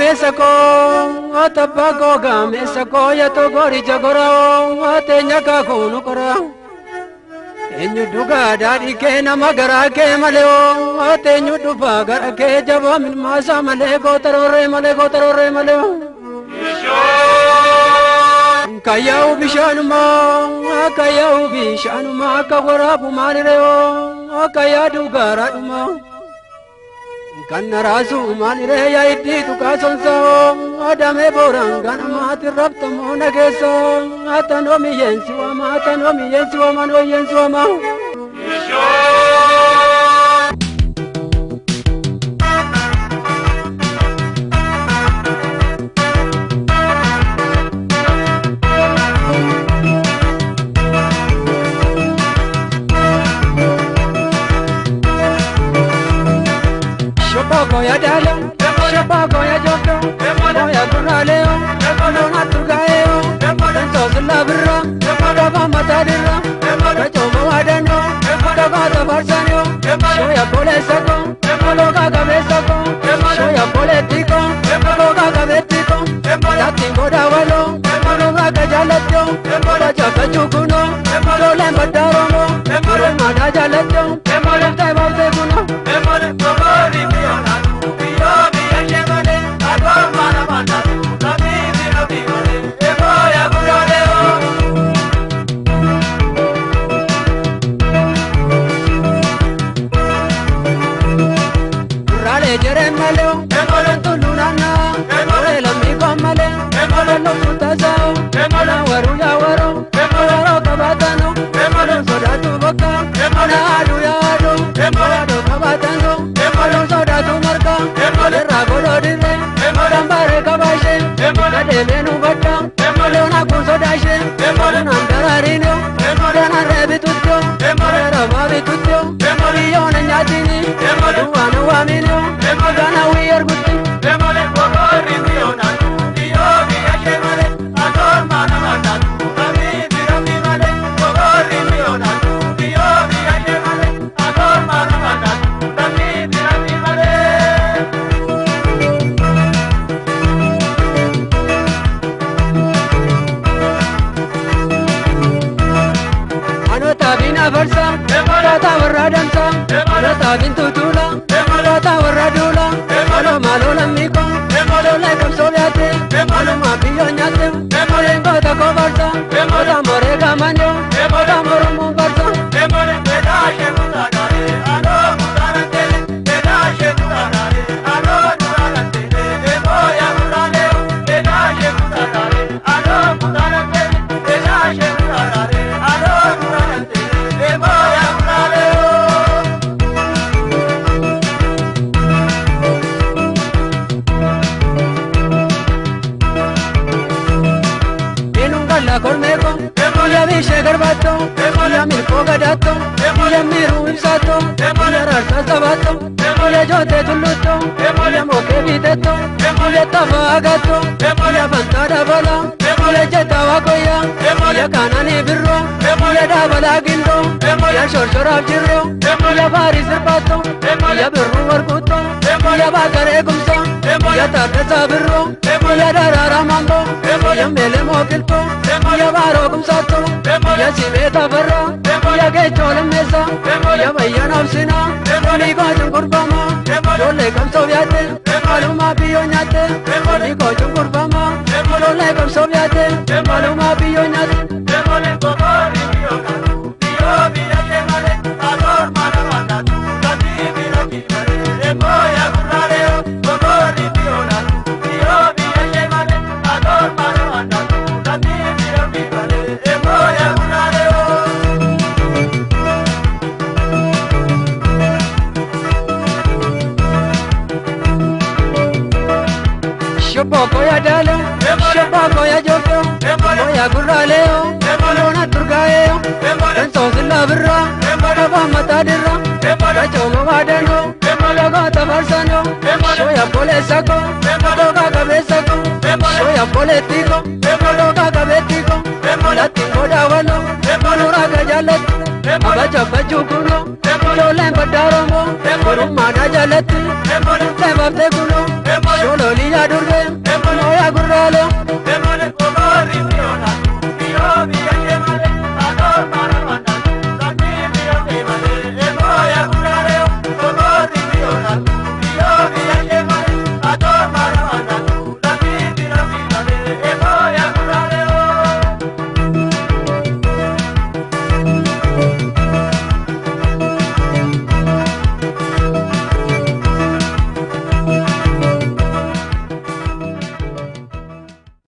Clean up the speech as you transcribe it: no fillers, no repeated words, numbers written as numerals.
obbolesako atabbako gaamesako yato gori jagorao atenya kakunu kora enyu duga dadi ke nama gara ke maleo atenyu duba gara ke jaba min masa male gotarore maleo kayau bishanuma kawarabu malireo kayadu garaduma kannarasu malire ya iddi tukasonsa adame borangana matir rabtamo nagesa atanomi yensi wama no yensi wama Shabago ya dalo, shabago ya jodo, ya guraleo, na turgaeo, danso zulabra, daba matadira, kachomo wadano, daba tabarsanyo, shoya polesako, loga kabesako, shoya politiko, loga kabetiko, latingo dawalo, loga kajalatyo, raja kachukuno, lole madaromo, mada jalatyo, tebabte kuno, Menu bata, lona kunsodaje, nandararino, dana rebitutyo, rababitutyo, yona nyatini, duwana wamino, dana wiyargutti, Rata warradamsa, rata bintutula, rata warradula, malo lamiko, lola kamsolyate, mapiyo nyate, ngota kovarsa, morega manyo, moromu varsa, Corneco, ya vishe garbato, ya mirko gadato, ya miru ibsato, ya rarsa sabato, ya jote tulluto, ya moke viteto, ya tafagato, ya bantada bala, ya jeta wakoya, ya kanani birro, ya dabala gindo, ya shorshora jirro, ya bari sirpato, ya birru warkuto, ya bakare kumsa, ya tabesa birro, ya darara mambo, ya mele mokilpo, ya baro kumsato, ya simeta barra, ya gechola mesa, ya bayana usina, ni kojun kurbama, dole kamso vyate, maluma piyo nyate, ni kojun kurbama, dole kamso vyate, maluma piyo nyate, dole kokori piyo kanu, piyo vyate male, ador mana mana tu, kati piyo kitare, moya kurareo, kokori piyo kanu, piyo vyate male, ador mana mana tu, kati piyo kitare, moya kurareo. Shabago ya dalo, shabago ya jodo, moya kurareo, lona turgaeo, danso zulabra, daba matadira, kachomo wadano, loga tabarsanyo, shoya polesako, loga kabesako, shoya politiko, loga kabetiko, latingo dawalo, nura kajalat, abacha bachukuno, lole mbadaromo, kurumana jalati, tebabte kuno, Shololi ya durbe